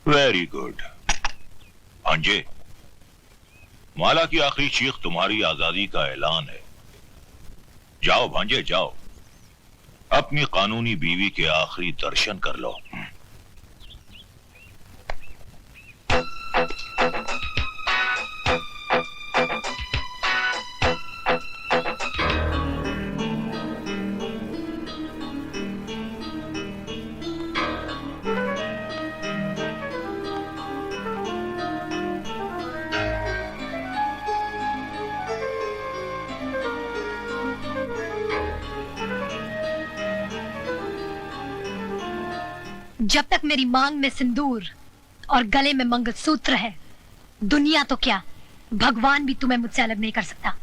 Very good. भांजे, माला की आखिरी चीख तुम्हारी आजादी का ऐलान है। जाओ भांजे जाओ, अपनी कानूनी बीवी के आखिरी दर्शन कर लो। जब तक मेरी मांग में सिंदूर और गले में मंगलसूत्र है, दुनिया तो क्या, भगवान भी तुम्हें मुझसे अलग नहीं कर सकता।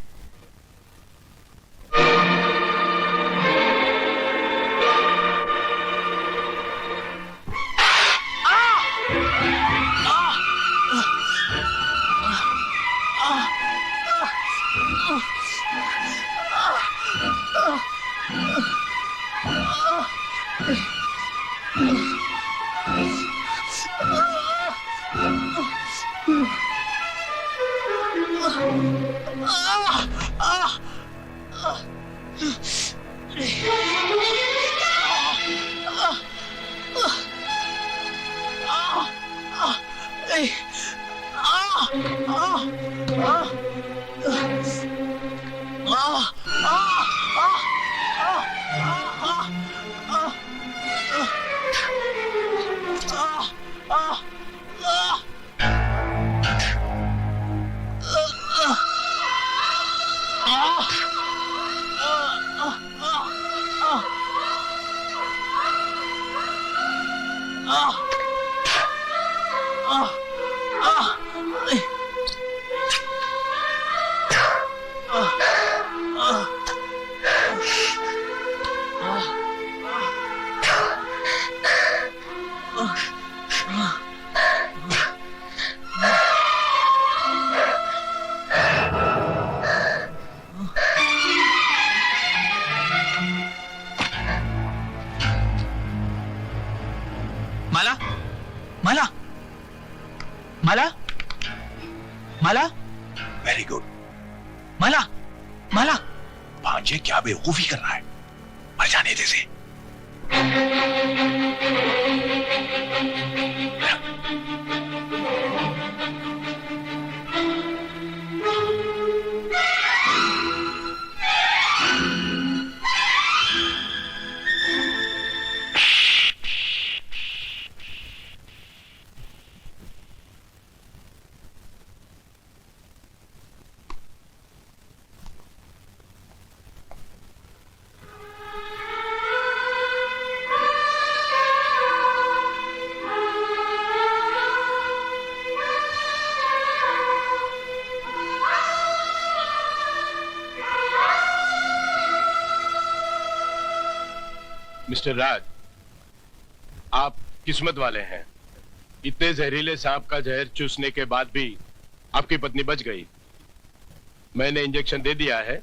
माला, माला, माला, माला। Very good. माला, माला। भांजे क्या बेवकूफी कर रहा है, मर जाने दे इसे। मिस्टर राज, आप किस्मत वाले हैं। इतने जहरीले सांप का जहर चूसने के बाद भी आपकी पत्नी बच गई। मैंने इंजेक्शन दे दिया है,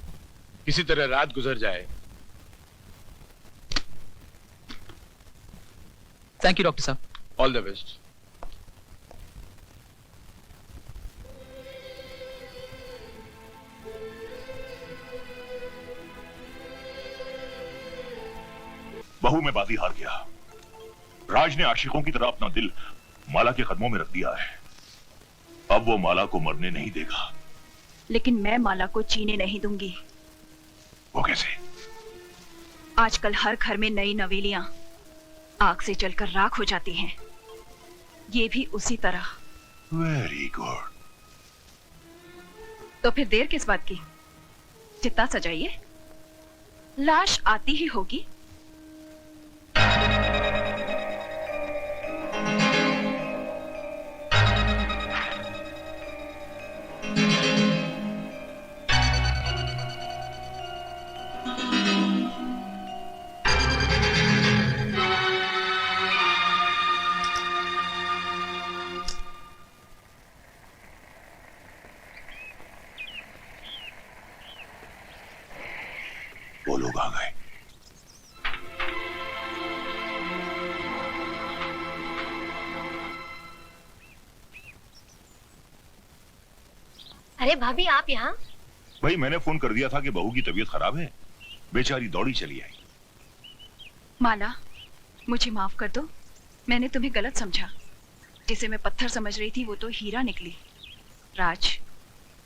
किसी तरह रात गुजर जाए। थैंक यू डॉक्टर साहब। All the best. बहू में बाजी हार गया। राज ने आशिकों की तरह अपना दिल माला के कदमों में रख दिया है। अब वो माला को मरने नहीं देगा। लेकिन मैं माला को जीने नहीं दूंगी। वो कैसे? आजकल हर घर में नई नवेलियां आग से जलकर राख हो जाती हैं। ये भी उसी तरह। Very good. तो फिर देर किस बात की? चिता सजाइए, लाश आती ही होगी। वो लोग आ गए। अरे भाभी आप यहाँ? भाई मैंने फोन कर दिया था कि बहू की तबीयत खराब है, बेचारी दौड़ी चली आई। माला, मुझे माफ कर दो, मैंने तुम्हें गलत समझा। जिसे मैं पत्थर समझ रही थी वो तो हीरा निकली। राज,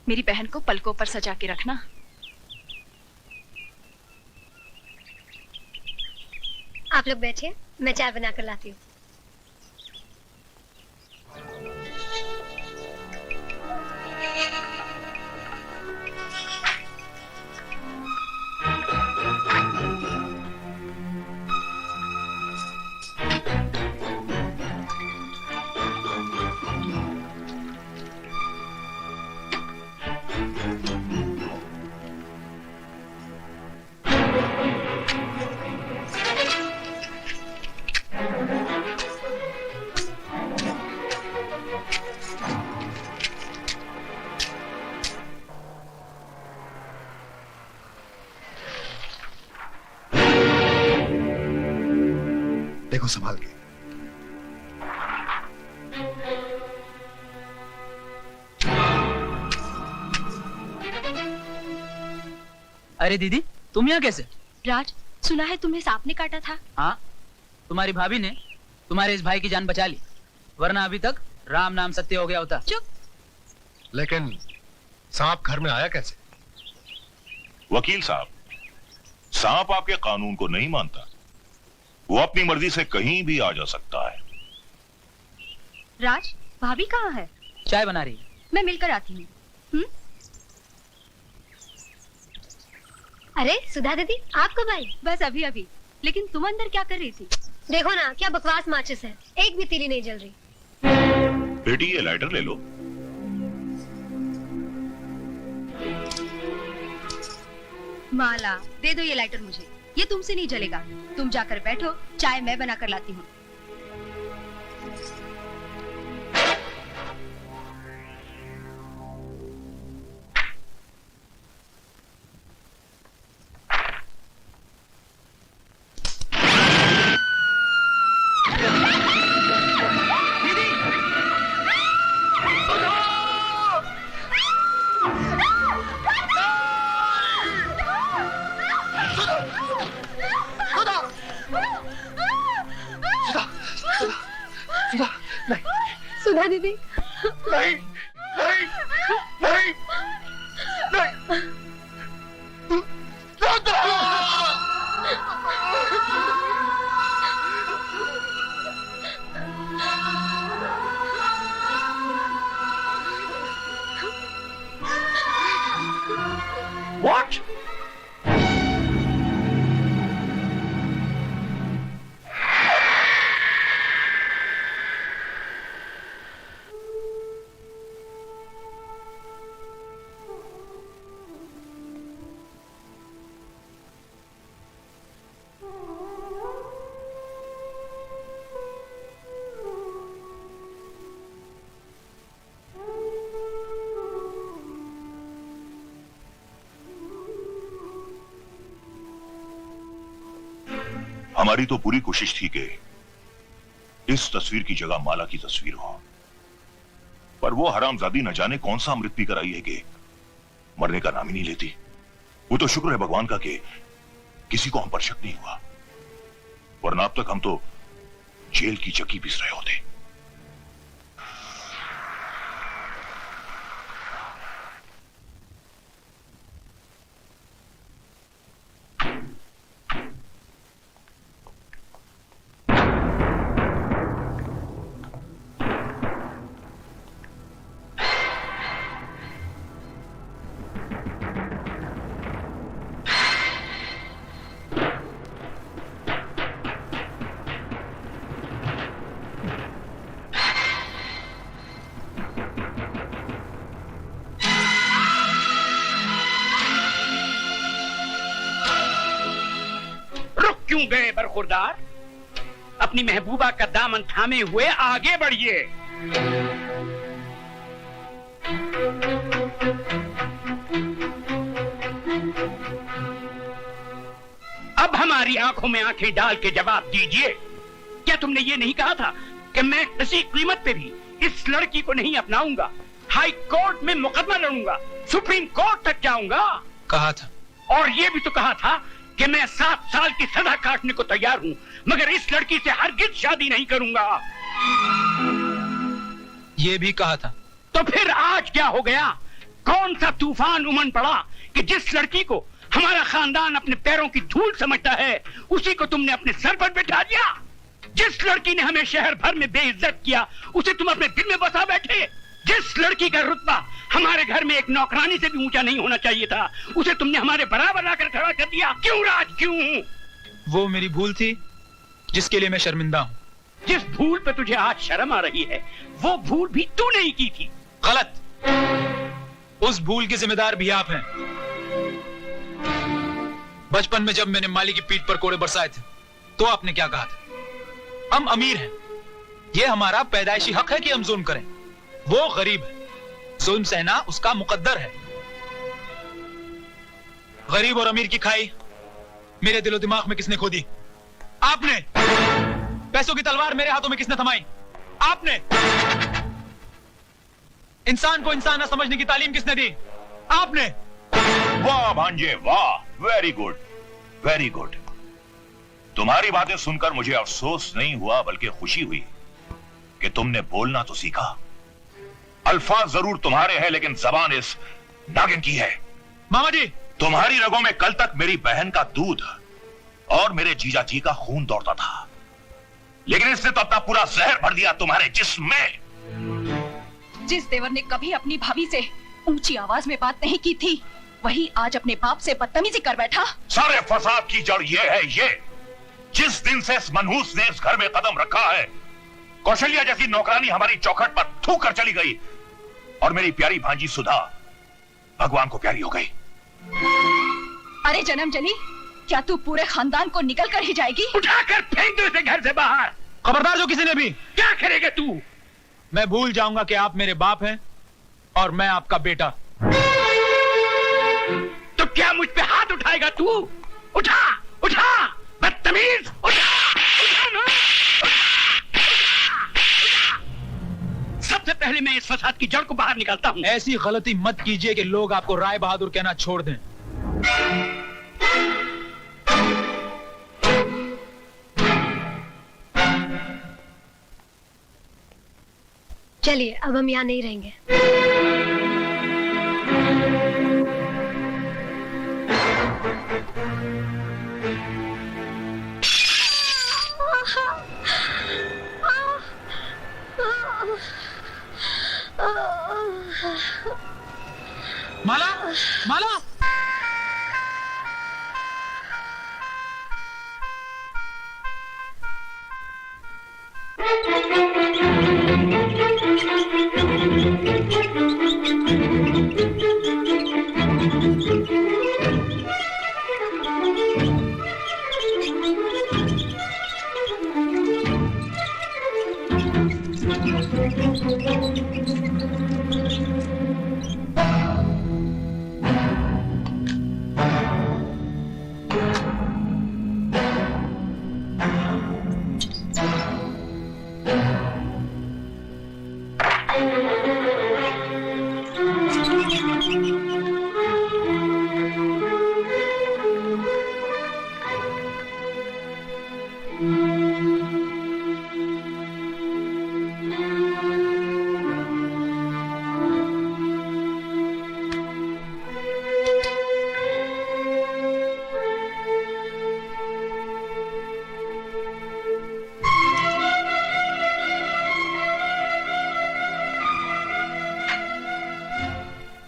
मेरी बहन को पलकों पर सजा के रखना। आप लोग बैठिए, मैं चाय बना कर लाती हूँ। देखो संभाल के। अरे दीदी, तुम यहाँ कैसे? राज, सुना है तुम्हें सांप ने काटा था। हाँ, तुम्हारी भाभी ने तुम्हारे इस भाई की जान बचा ली, वरना अभी तक राम नाम सत्य हो गया होता। चुप। लेकिन सांप घर में आया कैसे? वकील साहब, सांप आपके कानून को नहीं मानता, वो अपनी मर्जी से कहीं भी आ जा सकता है। राज, भाभी कहाँ है? चाय बना रही है। मैं मिलकर आती हूँ। अरे सुधा दीदी, आप कब आई? बस अभी अभी। लेकिन तुम अंदर क्या कर रही थी? देखो ना, क्या बकवास माचिस है, एक भी तीली नहीं जल रही। बेटी ये लाइटर ले लो। माला, दे दो ये लाइटर मुझे, ये तुमसे नहीं जलेगा। तुम जाकर बैठो, चाय मैं बना कर लाती हूँ। सुधा दीदी, नहीं, नहीं, नहीं, नहीं, What? हमारी तो पूरी कोशिश थी कि इस तस्वीर की जगह माला की तस्वीर हो, पर वो हरामजादी न जाने कौन सा अमृत पीकर आई है कि मरने का नाम ही नहीं लेती। वो तो शुक्र है भगवान का कि किसी को हम पर शक नहीं हुआ, वरना अब तक हम तो जेल की चक्की पीस रहे होते। क्यों गए बरखुरदार? अपनी महबूबा का दामन थामे हुए आगे बढ़िए। अब हमारी आंखों में आंखें डाल के जवाब दीजिए, क्या तुमने ये नहीं कहा था कि मैं किसी कीमत पे भी इस लड़की को नहीं अपनाऊंगा? हाई कोर्ट में मुकदमा लड़ूंगा, सुप्रीम कोर्ट तक जाऊंगा। कहा था। और ये भी तो कहा था कि मैं 7 साल की सजा काटने को तैयार हूँ, मगर इस लड़की से हरगिज शादी नहीं करूंगा। ये भी कहा था। तो फिर आज क्या हो गया? कौन सा तूफान उमड़ पड़ा कि जिस लड़की को हमारा खानदान अपने पैरों की धूल समझता है, उसी को तुमने अपने सर पर बिठा दिया। जिस लड़की ने हमें शहर भर में बेइज्जत किया, उसे तुम अपने दिल में बसा बैठे। जिस लड़की का रुतबा हमारे घर में एक नौकरानी से भी ऊंचा नहीं होना चाहिए था, उसे तुमने हमारे बराबर लाकर खड़ा कर दिया। क्यों राज, क्यों? वो मेरी भूल थी जिसके लिए मैं शर्मिंदा हूँ। जिस भूल पे तुझे आज शर्म आ रही है, वो भूल भी तू नहीं की थी। गलत। उस भूल के जिम्मेदार भी आप हैं। बचपन में जब मैंने माली की पीठ पर कोड़े बरसाए थे, तो आपने क्या कहा था? हम अमीर हैं, ये हमारा पैदाइशी हक है कि हम जुल्म करें। वो गरीब है, जुल्म सहना उसका मुकद्दर है। गरीब और अमीर की खाई मेरे दिलो दिमाग में किसने खोदी? आपने। पैसों की तलवार मेरे हाथों में किसने थमाई? आपने। इंसान को इंसान न समझने की तालीम किसने दी? आपने। वाह भांजे वाह, वेरी गुड, वेरी गुड। तुम्हारी बातें सुनकर मुझे अफसोस नहीं हुआ बल्कि खुशी हुई कि तुमने बोलना तो सीखा। अल्फाज जरूर तुम्हारे हैं, लेकिन जबान इस नागिन की है। मामा जी, तुम्हारी रगों में कल तक मेरी बहन का दूध और मेरे जीजा जी का खून दौड़ता था, लेकिन इसने तो अपना पूरा जहर भर दिया तुम्हारे जिस्म में। जिस देवर ने कभी अपनी भाभी से ऊंची आवाज में बात नहीं की थी, वही आज अपने बाप से बदतमीजी कर बैठा। सारे फसाद की जड़ ये है, ये जिस दिन से इस मनहूस ने इस घर में कदम रखा है, कौशल्या जैसी नौकरानी हमारी चौखट पर थूक कर चली गई और मेरी प्यारी भांजी सुधा भगवान को प्यारी हो गई। अरे जन्म जली, क्या तू पूरे खानदान को निकल कर ही जाएगी? उठाकर फेंक दो इसे घर से बाहर। खबरदार जो किसी ने भी। क्या करेगा तू? मैं भूल जाऊंगा कि आप मेरे बाप हैं और मैं आपका बेटा। तो क्या मुझ पे हाथ उठाएगा तू? उठा, उठा, बदतमीज, उठा, उठा ना, सबसे पहले मैं इस फसाद की जड़ को बाहर निकालता हूँ। ऐसी गलती मत कीजिए कि लोग आपको राय बहादुर कहना छोड़ दें। चलिए, अब हम यहाँ नहीं रहेंगे। माला, माला।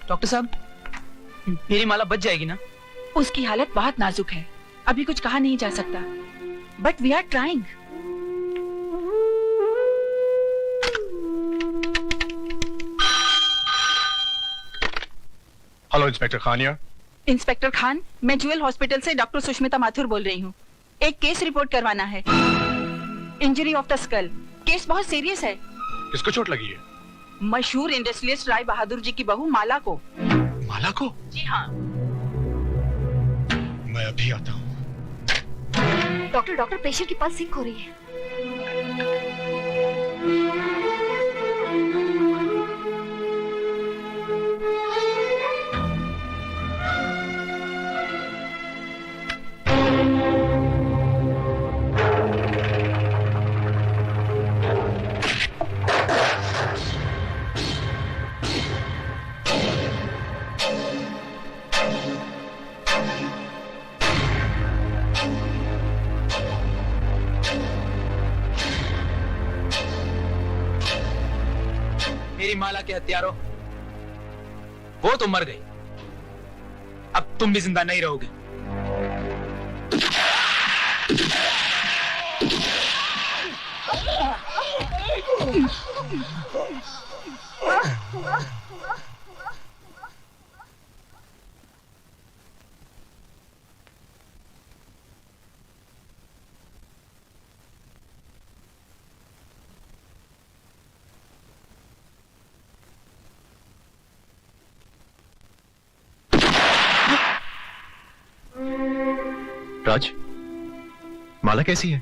डॉक्टर साहब, मेरी माला बच जाएगी ना? उसकी हालत बहुत नाजुक है, अभी कुछ कहा नहीं जा सकता, but we are trying. Hello inspector खानिया। इंस्पेक्टर खान, मैं ज्वेल हॉस्पिटल से डॉक्टर सुष्मिता माथुर बोल रही हूँ। एक केस रिपोर्ट करवाना है, injury of the skull. Case बहुत सीरियस है। किसको चोट लगी है? मशहूर इंडस्ट्रियलिस्ट राय बहादुर जी की बहू माला को। माला को? जी हाँ। मैं अभी आता हूँ। डॉक्टर, पेशेंट की पल्स सिंक हो रही है। मेरी माला के हत्यारों, वो तो मर गई, अब तुम भी जिंदा नहीं रहोगे। राज, माला कैसी है?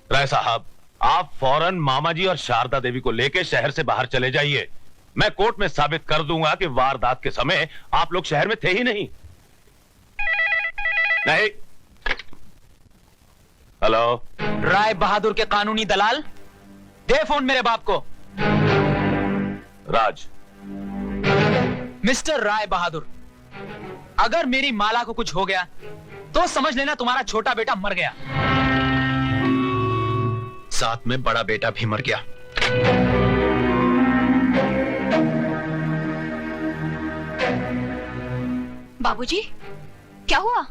राय साहब, आप फौरन मामा जी और शारदा देवी को लेकर शहर से बाहर चले जाइए। मैं कोर्ट में साबित कर दूंगा कि वारदात के समय आप लोग शहर में थे ही नहीं। नहीं। हेलो, राय बहादुर के कानूनी दलाल, दे फोन मेरे बाप को। राज। मिस्टर राय बहादुर, अगर मेरी माला को कुछ हो गया तो समझ लेना तुम्हारा छोटा बेटा मर गया, साथ में बड़ा बेटा भी मर गया। बाबूजी, क्या हुआ?